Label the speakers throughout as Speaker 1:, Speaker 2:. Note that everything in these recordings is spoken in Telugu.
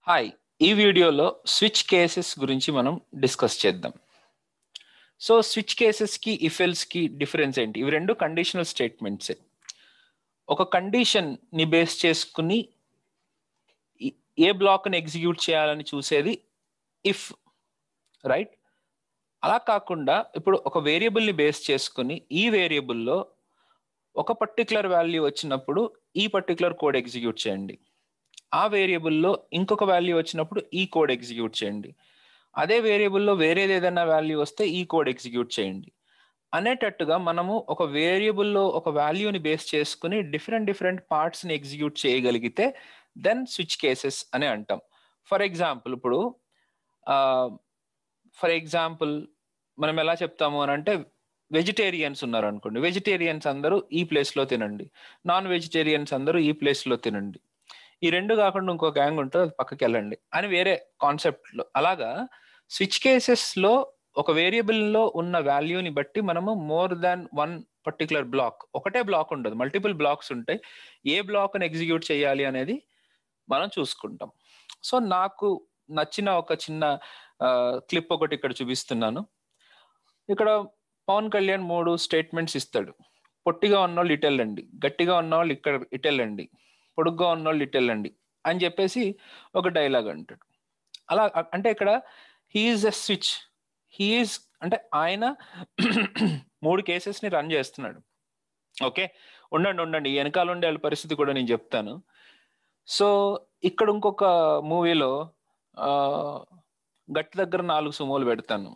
Speaker 1: హాయ్, ఈ వీడియోలో స్విచ్ కేసెస్ గురించి మనం డిస్కస్ చేద్దాం. సో స్విచ్ కేసెస్కి ఇఫెల్స్కి డిఫరెన్స్ ఏంటి? ఇవి రెండు కండిషనల్ స్టేట్మెంట్సే. ఒక కండిషన్ని బేస్ చేసుకుని ఏ బ్లాక్ని ఎగ్జిక్యూట్ చేయాలని చూసేది ఇఫ్, రైట్? అలా కాకుండా ఇప్పుడు ఒక వేరియబుల్ని బేస్ చేసుకుని ఈ వేరియబుల్లో ఒక పర్టికులర్ వాల్యూ వచ్చినప్పుడు ఈ పర్టికులర్ కోడ్ ఎగ్జిక్యూట్ చేయండి, ఆ వేరియబుల్లో ఇంకొక వాల్యూ వచ్చినప్పుడు ఈ కోడ్ ఎగ్జిక్యూట్ చేయండి, అదే వేరియబుల్లో వేరేది ఏదైనా వాల్యూ వస్తే ఈ కోడ్ ఎగ్జిక్యూట్ చేయండి అనేటట్టుగా మనము ఒక వేరియబుల్లో ఒక వాల్యూని బేస్ చేసుకుని డిఫరెంట్ పార్ట్స్ని ఎగ్జిక్యూట్ చేయగలిగితే దెన్ స్విచ్ కేసెస్ అని అంటాం. ఫర్ ఎగ్జాంపుల్ మనం ఎలా చెప్తాము అని అంటే, వెజిటేరియన్స్ ఉన్నారు అనుకోండి, వెజిటేరియన్స్ అందరూ ఈ ప్లేస్లో తినండి, నాన్ వెజిటేరియన్స్ అందరూ ఈ ప్లేస్లో తినండి, ఈ రెండు కాకుండా ఇంకో గ్యాంగ్ ఉంటుంది అది పక్కకి వెళ్ళండి అని వేరే కాన్సెప్ట్లో. అలాగా స్విచ్ కేసెస్లో ఒక వేరియబుల్లో ఉన్న వాల్యూని బట్టి మనము more than one particular black, ఒకటే బ్లాక్ ఉండదు, మల్టిపుల్ బ్లాక్స్ ఉంటాయి. ఏ బ్లాక్ని ఎగ్జిక్యూట్ చేయాలి అనేది మనం చూసుకుంటాం. సో నాకు నచ్చిన ఒక చిన్న క్లిప్ ఒకటి ఇక్కడ చూపిస్తున్నాను. ఇక్కడ పవన్ కళ్యాణ్ 3 స్టేట్మెంట్స్ ఇస్తాడు. పొట్టిగా ఉన్నోళ్ళు ఇటు వెళ్ళండి, గట్టిగా ఉన్నవాళ్ళు ఇక్కడ ఇటు వెళ్ళండి, పొడుగ్గా ఉన్నోళ్ళు ఇటు వెళ్ళండి అని చెప్పేసి ఒక డైలాగ్ అంటాడు. అలా అంటే ఇక్కడ హీఈస్ ఎ స్విచ్, హీఈస్ అంటే ఆయన 3 కేసెస్ని రన్ చేస్తున్నాడు. ఓకే, ఉండండి వెనకాల ఉండే వాళ్ళ పరిస్థితి కూడా నేను చెప్తాను. సో ఇక్కడ ఇంకొక మూవీలో గట్టి దగ్గర 4 సుమోలు పెడతాను,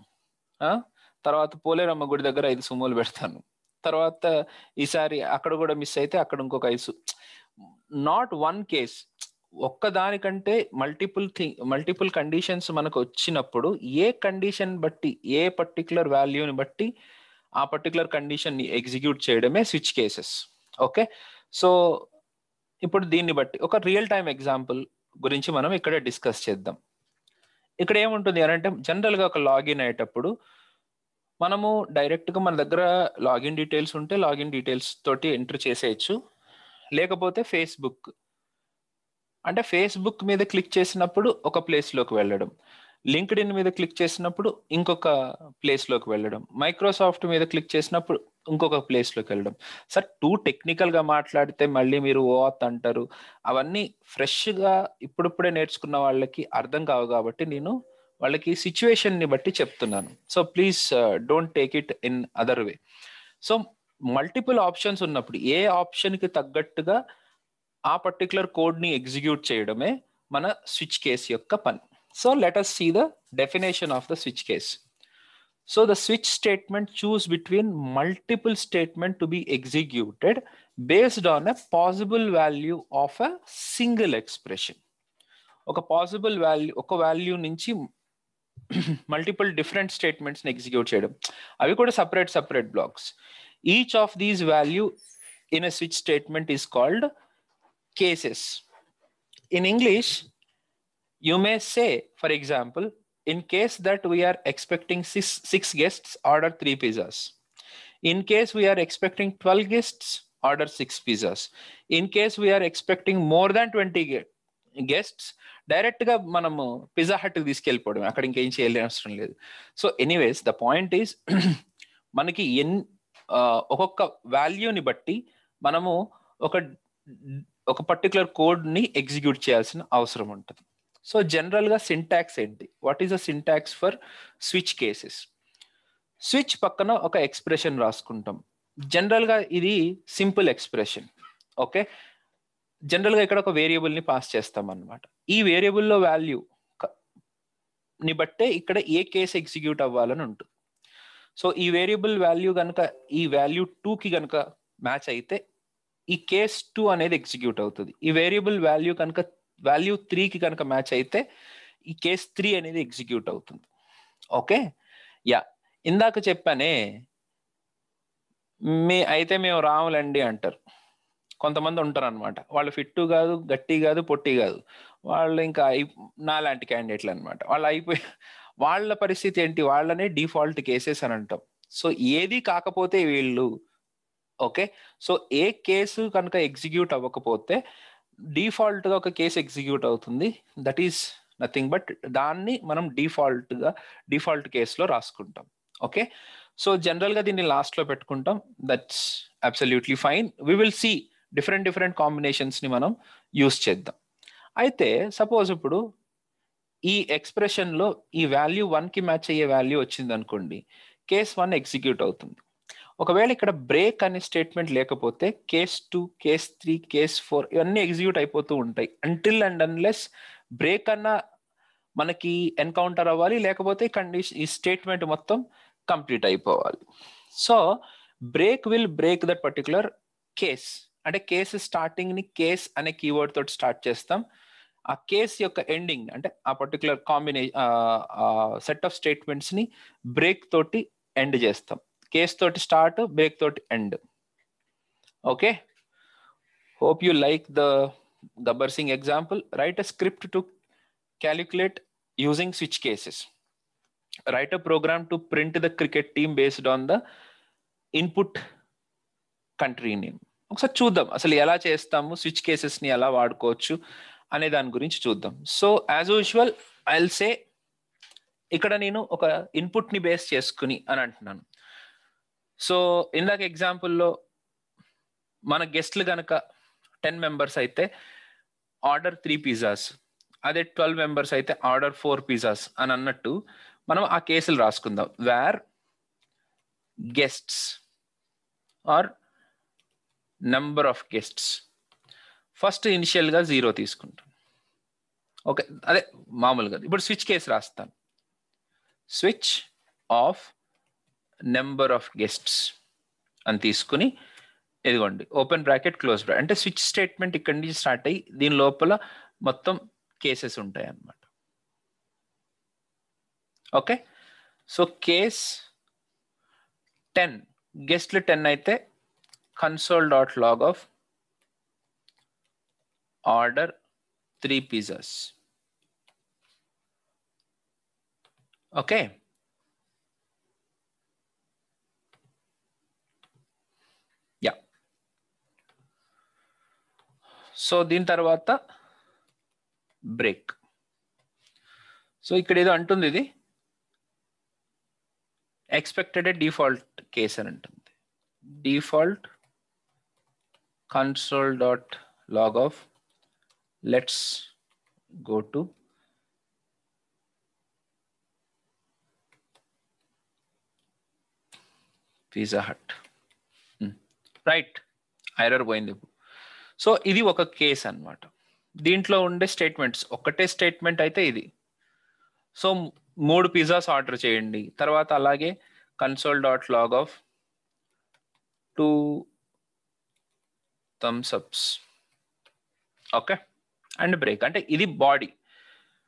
Speaker 1: తర్వాత పోలేరమ్మ గుడి దగ్గర 5 సుమోలు పెడతాను, తర్వాత ఈసారి అక్కడ కూడా మిస్ అయితే అక్కడ ఇంకొక 5. నాట్ వన్ కేస్, ఒక్కదానికంటే మల్టిపుల్ కండిషన్స్ మనకు వచ్చినప్పుడు ఏ కండిషన్ బట్టి ఏ పర్టికులర్ వాల్యూని బట్టి ఆ పర్టికులర్ కండిషన్ని ఎగ్జిక్యూట్ చేయడమే స్విచ్ కేసెస్. ఓకే, సో ఇప్పుడు దీన్ని బట్టి ఒక రియల్ టైం ఎగ్జాంపుల్ గురించి మనం ఇక్కడ డిస్కస్ చేద్దాం. ఇక్కడ ఏముంటుంది అని అంటే, జనరల్గా ఒక లాగిన్ అయ్యేటప్పుడు మనము డైరెక్ట్గా మన దగ్గర లాగిన్ డీటెయిల్స్ ఉంటే లాగిన్ డీటెయిల్స్ తోటి ఎంటర్ చేసేయచ్చు, లేకపోతే ఫేస్బుక్ మీద క్లిక్ చేసినప్పుడు ఒక ప్లేస్లోకి వెళ్ళడం, లింక్డ్ఇన్ మీద క్లిక్ చేసినప్పుడు ఇంకొక ప్లేస్లోకి వెళ్ళడం, మైక్రోసాఫ్ట్ మీద క్లిక్ చేసినప్పుడు ఇంకొక ప్లేస్లోకి వెళ్ళడం. సార్ టెక్నికల్గా మాట్లాడితే మళ్ళీ మీరు ఓఆత్ అంటారు, అవన్నీ ఫ్రెష్గా ఇప్పుడిప్పుడే నేర్చుకున్న వాళ్ళకి అర్థం కావు కాబట్టి నేను వాళ్ళకి సిచ్యువేషన్ని బట్టి చెప్తున్నాను. So please don't take it in other way. So multiple options ఉన్నప్పుడు ఏ ఆప్షన్కి తగ్గట్టుగా ఆ పర్టికులర్ కోడ్ని ఎగ్జిక్యూట్ చేయడమే మన స్విచ్ కేస్ యొక్క పని. So let us see the definition of the switch case. So the switch statement choose between multiple statement to be executed based on a possible value of a single expression. ఒక పాసిబుల్ వాల్యూ, ఒక వాల్యూ నుంచి మల్టిపుల్ డిఫరెంట్ స్టేట్మెంట్స్ని ఎగ్జిక్యూట్ చేయడం, అవి కూడా separate blocks. Each of these value in a switch statement is called cases. In English, you may say, for example, in case that we are expecting six guests, order 3 pizzas. In case we are expecting 12 guests, order 6 pizzas. In case we are expecting more than 20 guests, డైరెక్ట్గా మనము పిజ్జా హట్కి తీసుకెళ్ళిపోవడం, అక్కడ ఇంకేం చేయలేనవసరం లేదు. So anyways the point is, మనకి ఒక్కొక్క వాల్యూని బట్టి మనము ఒక పర్టికులర్ కోడ్ని ఎగ్జిక్యూట్ చేయాల్సిన అవసరం ఉంటుంది. సో జనరల్గా సింటాక్స్ ఏంటి? What is the syntax for switch cases? Switch పక్కన ఒక ఎక్స్ప్రెషన్ రాసుకుంటాం. జనరల్గా ఇది సింపుల్ ఎక్స్ప్రెషన్. ఓకే, జనరల్గా ఇక్కడ ఒక వేరియబుల్ని పాస్ చేస్తాం అన్నమాట. ఈ వేరియబుల్లో వాల్యూని బట్టే ఇక్కడ ఏ కేసు ఎగ్జిక్యూట్ అవ్వాలని ఉంటుంది. సో ఈ వేరియబుల్ వాల్యూ కనుక ఈ వాల్యూ 2కి కనుక మ్యాచ్ అయితే ఈ కేస్ 2 అనేది ఎగ్జిక్యూట్ అవుతుంది. ఈ వేరియబుల్ వాల్యూ కనుక వాల్యూ 3కి కనుక మ్యాచ్ అయితే ఈ కేస్ 3 అనేది ఎగ్జిక్యూట్ అవుతుంది. ఓకే, ఇందాక చెప్పానే, మేము రాములండి అంటారు. కొంతమంది ఉంటారు అనమాట, వాళ్ళు ఫిట్టు కాదు, గట్టి కాదు, పొట్టి కాదు, వాళ్ళు ఇంకా నాలాంటి క్యాండిడేట్లు అనమాట. వాళ్ళ పరిస్థితి ఏంటి? వాళ్ళనే డిఫాల్ట్ కేసెస్ అని అంటాం. సో ఏది కాకపోతే వీళ్ళు. ఓకే, సో ఏ కేసు కనుక ఎగ్జిక్యూట్ అవ్వకపోతే డిఫాల్ట్గా ఒక కేసు ఎగ్జిక్యూట్ అవుతుంది, దట్ ఈస్ నథింగ్ బట్ దాన్ని మనం డిఫాల్ట్ కేసులో రాసుకుంటాం. ఓకే, సో జనరల్గా దీన్ని లాస్ట్లో పెట్టుకుంటాం. That's absolutely fine. We will see different కాంబినేషన్స్ని మనం యూస్ చేద్దాం. అయితే సపోజ్ ఇప్పుడు ఈ ఎక్స్ప్రెషన్లో ఈ వాల్యూ 1కి మ్యాచ్ అయ్యే వాల్యూ వచ్చింది అనుకోండి, కేస్ 1 ఎగ్జిక్యూట్ అవుతుంది. ఒకవేళ ఇక్కడ బ్రేక్ అనే స్టేట్మెంట్ లేకపోతే కేస్ 2, కేస్ 3, కేస్ 4 ఇవన్నీ ఎగ్జిక్యూట్ అయిపోతూ ఉంటాయి అంటిల్ అండ్ అన్లెస్ బ్రేక్ అన్న మనకి ఎన్కౌంటర్ అవ్వాలి, లేకపోతే ఈ స్టేట్మెంట్ మొత్తం కంప్లీట్ అయిపోవాలి. So break will break that particular case. అంటే కేసు స్టార్టింగ్ ని కేస్ అనే కీవర్డ్ తోటి స్టార్ట్ చేస్తాం. ఆ కేస్ యొక్క ఎండింగ్ అంటే ఆ పర్టికులర్ సెట్ ఆఫ్ స్టేట్మెంట్స్ ని బ్రేక్ తోటి ఎండ్ చేస్తాం. కేస్ తోటి స్టార్ట్, బ్రేక్ తోటి end. Okay, hope you like the Gabbar Singh example. Write a script to calculate using switch cases. Write a program to print the cricket team based on the input country name. ఒకసారి చూద్దాం అసలు ఎలా చేస్తాము, స్విచ్ కేసెస్ ని ఎలా వాడుకోవచ్చు అనే దాని గురించి చూద్దాం. So as usual I will say ఇక్కడ నేను ఒక ఇన్పుట్ ని బేస్ చేసుకుని అని అంటున్నాను. సో ఇందాక ఎగ్జాంపుల్లో మన గెస్ట్లు కనుక 10 members అయితే ఆర్డర్ 3 pizzas, అదే 12 members అయితే ఆర్డర్ 4 pizzas అని అన్నట్టు మనం ఆ కేసులు రాసుకుందాం. Where guests are number of guests first ఇనిషియల్గా 0 తీసుకుంటాం. ఓకే, అదే మామూలుగా. ఇప్పుడు స్విచ్ కేసు రాస్తాను. Switch of number of guests అని తీసుకుని ఇదిగోండి ఓపెన్ బ్రాకెట్ క్లోజ్ బ్రాకెట్. అంటే స్విచ్ స్టేట్మెంట్ ఇక్కడి నుంచి స్టార్ట్ అయ్యి దీని లోపల మొత్తం కేసెస్ ఉంటాయి అన్నమాట. ఓకే, సో కేస్ 10 గెస్ట్లు 10 అయితే console.log of order 3 pizzas. Okay, yeah. So దీని తర్వాత బ్రేక్. సో ఇక్కడ ఏదో అంటుంది, ఇది ఎక్స్పెక్టెడ్ డిఫాల్ట్ కేస్ అని అంటుంది. Default console.log of let's go to Pizza Hut. Right, error పోయింది. సో ఇది ఒక కేస్ అన్నమాట. దీంట్లో ఉండే స్టేట్మెంట్స్ ఒకటే స్టేట్మెంట్ అయితే ఇది. సో 3 pizzas ఆర్డర్ చేయండి, తర్వాత అలాగే console.log of 2 thumbs ups. Okay, and break. అంటే ఇది body.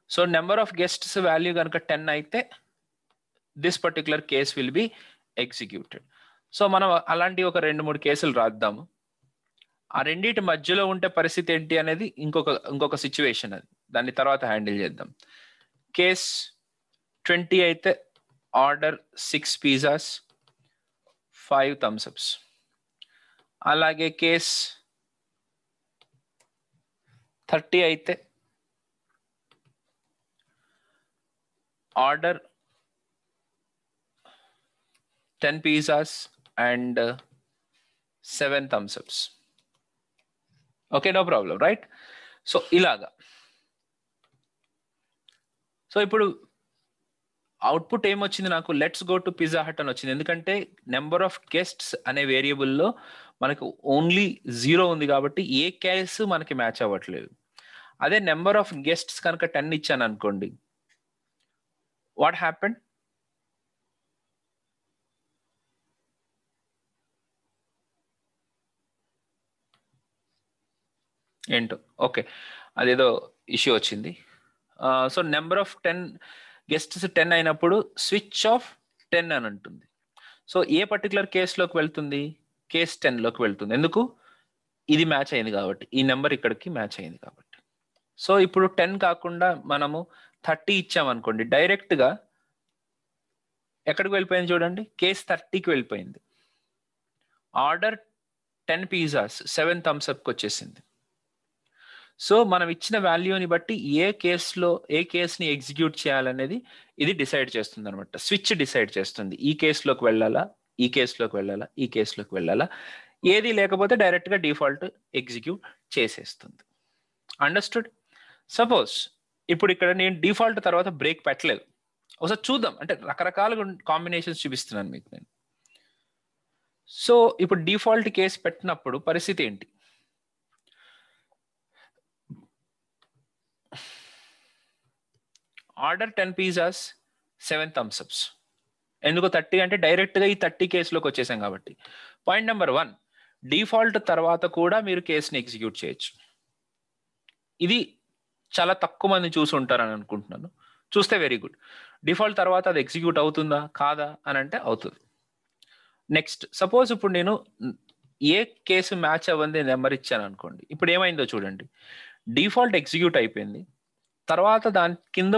Speaker 1: So number of guests value కనుక 10 అయితే this particular case will be executed. So మనం అలాంటి ఒక 2-3 కేసులు రాద్దాము. ఆ రెండింటి మధ్యలో ఉంటే పరిస్థితి ఏంటి అనేది ఇంకొక సిచ్యువేషన్, అది దాన్ని తర్వాత హ్యాండిల్ చేద్దాం. కేస్ 20 అయితే ఆర్డర్ 6 pizzas 5 thumbs ups. అలాగే కేస్ 30 అయితే order 10 pizzas and 7 thumbs ups. Okay, no problem, right? So ఇలాగా. సో ఇప్పుడు అవుట్పుట్ ఏమొచ్చింది నాకు? Let's go to Pizza Hut అని వచ్చింది. ఎందుకంటే నెంబర్ ఆఫ్ గెస్ట్స్ అనే వేరియబుల్లో మనకు ఓన్లీ 0 ఉంది కాబట్టి ఏ కేసు మనకి మ్యాచ్ అవ్వట్లేదు. అదే నెంబర్ ఆఫ్ గెస్ట్స్ కనుక 10 ఇచ్చాను అనుకోండి, వాట్ హ్యాపెండ్? ఏంటో, ఓకే, అదేదో ఇష్యూ వచ్చింది. సో నెంబర్ ఆఫ్ 10 గెస్ట్స్ 10 అయినప్పుడు స్విచ్ ఆఫ్ 10 అని ఉంటుంది. సో ఏ పర్టికులర్ కేసులోకి వెళ్తుంది? కేస్ 10లోకి వెళ్తుంది. ఎందుకు? ఇది మ్యాచ్ అయింది కాబట్టి, ఈ నెంబర్ ఇక్కడికి మ్యాచ్ అయింది కాబట్టి. సో ఇప్పుడు 10 కాకుండా మనము 30 ఇచ్చామనుకోండి, డైరెక్ట్గా ఎక్కడికి వెళ్ళిపోయింది చూడండి, కేస్ 30కి వెళ్ళిపోయింది. ఆర్డర్ 10 pizzas 7 thumbs upకి వచ్చేసింది. సో మనం ఇచ్చిన వాల్యూని బట్టి ఏ కేసుని ఎగ్జిక్యూట్ చేయాలనేది ఇది డిసైడ్ చేస్తుంది అనమాట. స్విచ్ డిసైడ్ చేస్తుంది ఈ కేసులోకి వెళ్ళాలా, ఈ కేసులోకి వెళ్ళాలా, ఈ కేసులోకి వెళ్ళాలా. ఏది లేకపోతే డైరెక్ట్ గా డిఫాల్ట్ ఎగ్జిక్యూట్ చేసేస్తుంది. అండర్స్టూడ్? సపోజ్ ఇప్పుడు ఇక్కడ నేను డిఫాల్ట్ తర్వాత బ్రేక్ పెట్టలేదు. ఒకసారి చూద్దాం, అంటే రకరకాలుగా కాంబినేషన్స్ చూపిస్తున్నాను మీకు నేను. సో ఇప్పుడు డిఫాల్ట్ కేసు పెట్టినప్పుడు పరిస్థితి ఏంటి? Order 10 pizzas 7 thumbs ups. ఎందుకు 30 అంటే డైరెక్ట్ గా ఈ 30 కేసులోకి వచ్చేసాం కాబట్టి. పాయింట్ నెంబర్ 1, డిఫాల్ట్ తర్వాత కూడా మీరు కేసుని ఎగ్జిక్యూట్ చేయొచ్చు. ఇది చాలా తక్కువ మంది చూసి ఉంటారని అనుకుంటున్నాను. చూస్తే వెరీ గుడ్. డిఫాల్ట్ తర్వాత అది ఎగ్జిక్యూట్ అవుతుందా కాదా అని అంటే అవుతుంది. నెక్స్ట్ సపోజ్ ఇప్పుడు నేను ఏ కేసు మ్యాచ్ అవ్వంది నెంబర్ ఇచ్చాను అనుకోండి. ఇప్పుడు ఏమైందో చూడండి. డిఫాల్ట్ ఎగ్జిక్యూట్ అయిపోయింది, తర్వాత దాని కింద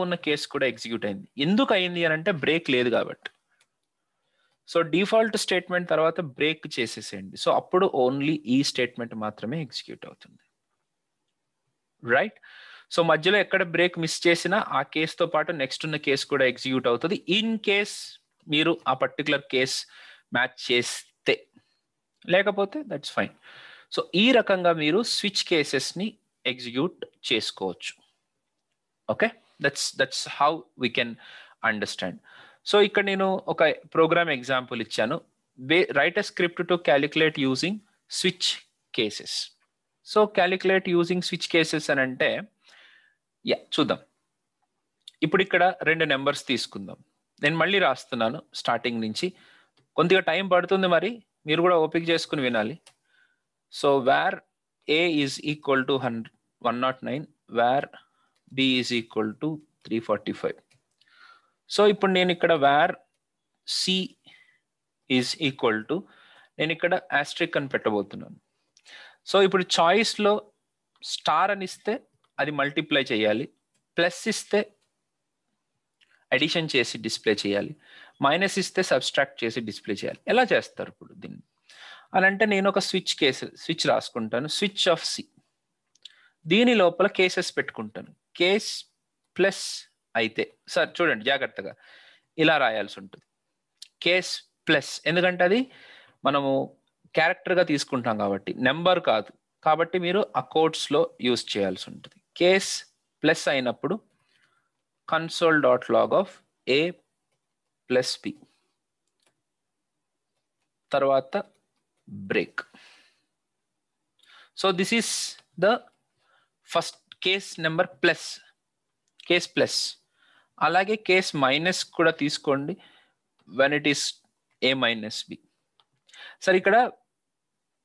Speaker 1: ఉన్న కేసు కూడా ఎగ్జిక్యూట్ అయింది. ఎందుకు అయింది అని అంటే బ్రేక్ లేదు కాబట్టి. సో డిఫాల్ట్ స్టేట్మెంట్ తర్వాత బ్రేక్ చేసేసేయండి. సో అప్పుడు ఓన్లీ ఈ స్టేట్మెంట్ మాత్రమే ఎగ్జిక్యూట్ అవుతుంది. రైట్? సో మధ్యలో ఎక్కడ బ్రేక్ మిస్ చేసినా ఆ కేసుతో పాటు నెక్స్ట్ ఉన్న కేసు కూడా ఎగ్జిక్యూట్ అవుతుంది, ఇన్ కేస్ మీరు ఆ పర్టికులర్ కేస్ మ్యాచ్ చేస్తే. లేకపోతే దట్స్ ఫైన్. సో ఈ రకంగా మీరు స్విచ్ కేసెస్ని ఎగ్జిక్యూట్ చేసుకోవచ్చు. Okay, that's how we can understand. So ఇక్కడ నేను ఒక ప్రోగ్రామ్ ఎగ్జాంపుల్ ఇచ్చాను. Right a script to calculate using switch cases. So calculate using switch cases అని అంటే చూద్దాం. ఇప్పుడు ఇక్కడ 2 నెంబర్స్ తీసుకుందాం. నేను మళ్ళీ రాస్తున్నాను స్టార్టింగ్ నుంచి, కొద్దిగా టైం పడుతుంది, మరి మీరు కూడా ఓపిక చేసుకుని వినాలి. So where A is equal to 109, where B is equal to 345. So ఇప్పుడు నేను ఇక్కడ where C is equal to, నేను ఇక్కడ asterisk అని పెట్టబోతున్నాను. సో ఇప్పుడు చాయిస్లో స్టార్ అని ఇస్తే అది మల్టిప్లై చేయాలి, ప్లస్ ఇస్తే అడిషన్ చేసి డిస్ప్లే చేయాలి, మైనస్ ఇస్తే సబ్స్ట్రాక్ట్ చేసి డిస్ప్లే చేయాలి. ఎలా చేస్తారు ఇప్పుడు దీన్ని అని అంటే, నేను ఒక స్విచ్ రాసుకుంటాను, స్విచ్ ఆఫ్ సి. దీని లోపల కేసెస్ పెట్టుకుంటాను. కేస్ ప్లస్ అయితే, సార్ చూడండి జాగ్రత్తగా ఇలా రాయాల్సి ఉంటుంది, కేస్ ప్లస్. ఎందుకంటే అది మనము క్యారెక్టర్గా తీసుకుంటాం కాబట్టి, నెంబర్ కాదు కాబట్టి మీరు ఆ కోడ్స్లో యూజ్ చేయాల్సి ఉంటుంది. కేస్ ప్లస్ అయినప్పుడు console.log of a plus b, తర్వాత break. So this is the first case number plus, case plus. అలాగే కేస్ మైనస్ కూడా తీసుకోండి, when it is a minus b. సరే ఇక్కడ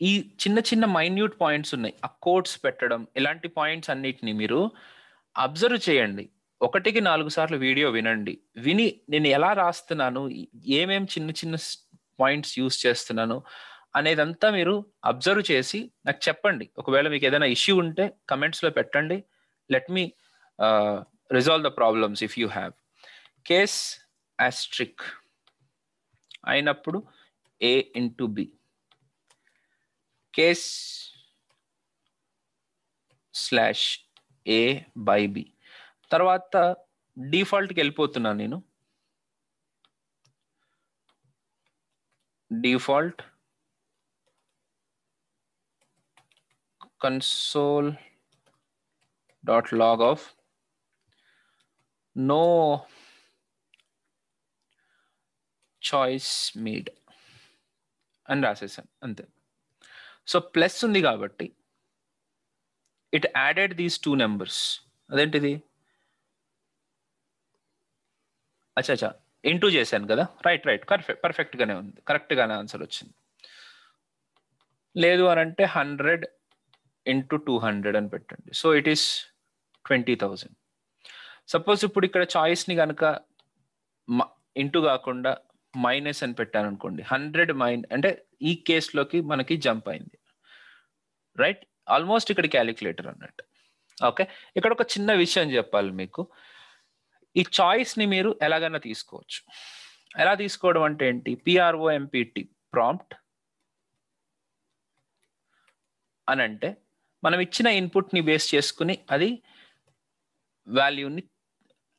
Speaker 1: ఈ చిన్న చిన్న మైన్యూట్ పాయింట్స్ ఉన్నాయి, ఆ కోడ్స్ పెట్టడం, ఇలాంటి పాయింట్స్ అన్నిటిని మీరు అబ్జర్వ్ చేయండి. 1కి 4 సార్లు వీడియో వినండి. విని నేను ఎలా రాస్తున్నాను, ఏమేం చిన్న చిన్న పాయింట్స్ యూస్ చేస్తున్నాను అనేదంతా మీరు అబ్జర్వ్ చేసి నాకు చెప్పండి. ఒకవేళ మీకు ఏదైనా ఇష్యూ ఉంటే కమెంట్స్లో పెట్టండి. Let me resolve the problems if you have. Case Austric అయినప్పుడు A into B, case slash A by B. తర్వాత డిఫాల్ట్కి వెళ్ళిపోతున్నాను నేను. Default console.log of no choice made అని రాసేసాను అంతే. సో ప్లస్ ఉంది కాబట్టి ఇట్ యాడెడ్ దీస్ 2 నెంబర్స్. అదేంటిది, అచ్చా ఇంటూ చేశాను కదా, రైట్ పర్ఫెక్ట్గానే ఉంది, కరెక్ట్గానే ఆన్సర్ వచ్చింది. లేదు అని అంటే 100 into 200 అని పెట్టండి. So it is 20,000. సపోజ్ ఇప్పుడు ఇక్కడ చాయిస్ని కనుక ఇంటూ కాకుండా మైనస్ అని పెట్టాను అనుకోండి, 100 అంటే ఈ కేసులోకి మనకి జంప్ అయింది. రైట్, ఆల్మోస్ట్ ఇక్కడ క్యాలిక్యులేటర్ అన్నట్టు. ఓకే, ఇక్కడ ఒక చిన్న విషయం చెప్పాలి మీకు. ఈ చాయిస్ని మీరు ఎలాగైనా తీసుకోవచ్చు. ఎలా తీసుకోవడం అంటే ఏంటి, PROMPT ప్రాంప్ట్ అని అంటే మనం ఇచ్చిన ఇన్పుట్ని బేస్ చేసుకుని అది వాల్యూని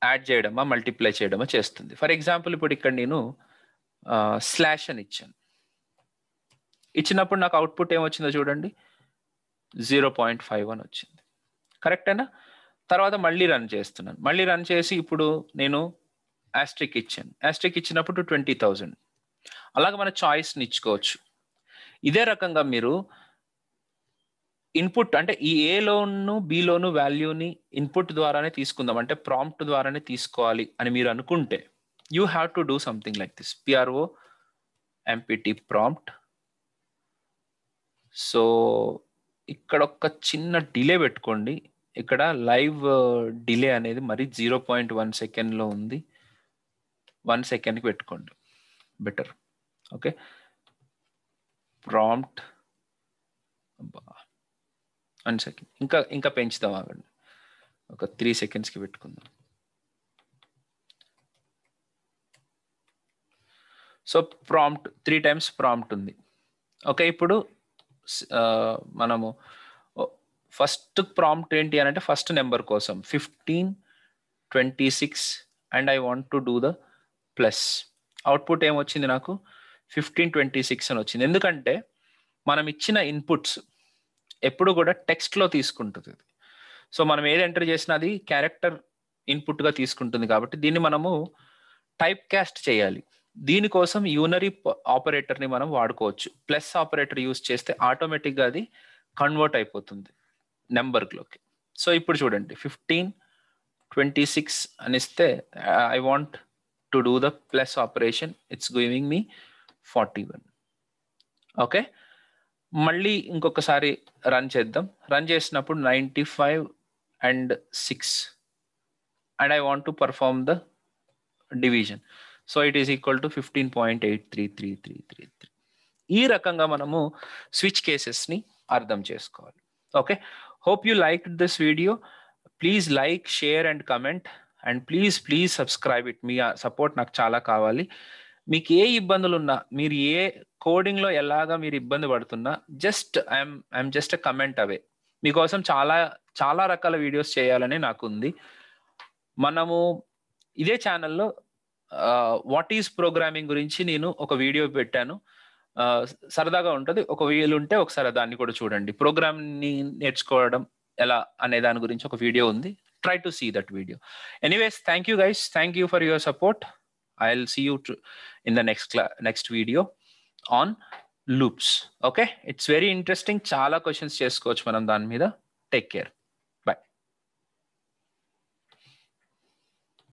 Speaker 1: యాడ్ చేయడమా మల్టిప్లై చేయడమా చేస్తుంది. ఫర్ ఎగ్జాంపుల్ ఇప్పుడు ఇక్కడ నేను స్లాష్ అని ఇచ్చినప్పుడు నాకు అవుట్పుట్ ఏమొచ్చిందో చూడండి, 0.51 వచ్చింది. కరెక్టేనా? తర్వాత మళ్ళీ రన్ చేస్తున్నాను. మళ్ళీ రన్ చేసి ఇప్పుడు నేను ఆస్ట్రిక్ ఇచ్చాను. ఆస్ట్రిక్ ఇచ్చినప్పుడు 20,000. అలాగే మన చాయిస్ని ఇచ్చుకోవచ్చు. ఇదే రకంగా మీరు ఇన్పుట్ అంటే ఈ ఏలోను బిలోను వాల్యూని ఇన్పుట్ ద్వారానే తీసుకుందాం, అంటే ప్రాంప్ట్ ద్వారానే తీసుకోవాలి అని మీరు అనుకుంటే you have to do something like this. PRO MPT prompt. So ఇక్కడ ఒక చిన్న డిలే పెట్టుకోండి. ఇక్కడ లైవ్ డిలే అనేది మరి 0.1 సెకండ్లో ఉంది. 1 సెకండ్కి పెట్టుకోండి బెటర్. ఓకే, ప్రాంప్ట్ 1 సెకండ్, ఇంకా పెంచుదాం, ఆగండి, ఒక 3 సెకండ్స్కి పెట్టుకుందాం. సో ప్రాంప్ట్ 3 టైమ్స్ ప్రాంప్ట్ ఉంది. ఓకే, ఇప్పుడు మనము ఫస్ట్ ప్రాంప్ట్ ఏంటి అని అంటే ఫస్ట్ నెంబర్ కోసం 15, 26 and I want to do the plus. Output ఏమొచ్చింది నాకు? 15, 26 అని వచ్చింది. ఎందుకంటే మనం ఇచ్చిన ఇన్పుట్స్ ఎప్పుడు కూడా టెక్స్ట్లో తీసుకుంటుంది. సో మనం ఏది ఎంటర్ చేసినా అది క్యారెక్టర్ ఇన్పుట్గా తీసుకుంటుంది. కాబట్టి దీన్ని మనము టైప్ కాస్ట్ చేయాలి. దీనికోసం యూనరీ ఆపరేటర్ని మనం వాడుకోవచ్చు. ప్లస్ ఆపరేటర్ యూజ్ చేస్తే ఆటోమేటిక్గా అది కన్వర్ట్ అయిపోతుంది నెంబర్లోకి. సో ఇప్పుడు చూడండి, 15, 26 అని ఇస్తే I want to do the plus operation, it's giving me 41. Okay, మళ్ళీ ఇంకొకసారి రన్ చేద్దాం. రన్ చేసినప్పుడు 95 and 6 and I want to perform the division. So it is equal to 15.833333. ఈ రకంగా మనము స్విచ్ కేసెస్ని అర్థం చేసుకోవాలి. Okay, hope you like this video. Please like, share and comment and please subscribe it. Me support నాకు చాలా కావాలి. మీకు ఏ ఇబ్బందులు ఉన్నా, మీరు ఏ కోడింగ్లో ఎలాగా మీరు ఇబ్బంది పడుతున్నా, ఐఎమ్ జస్ట్ అ కమెంట్ అవే. మీకోసం చాలా రకాల వీడియోస్ చేయాలని నాకు ఉంది. మనము ఇదే ఛానల్లో వాట్ ఈజ్ ప్రోగ్రామింగ్ గురించి నేను ఒక వీడియో పెట్టాను, సరదాగా ఉంటుంది. ఒక వీలుంటే ఒకసారి దాన్ని కూడా చూడండి. ప్రోగ్రామ్ని నేర్చుకోవడం ఎలా అనే దాని గురించి ఒక వీడియో ఉంది. Try to see that video. Anyways, thank you guys. Thank you for your support. I'll see you in the next video on loops. Okay, it's very interesting. Chala questions chesukochu manam dani meeda. Take care.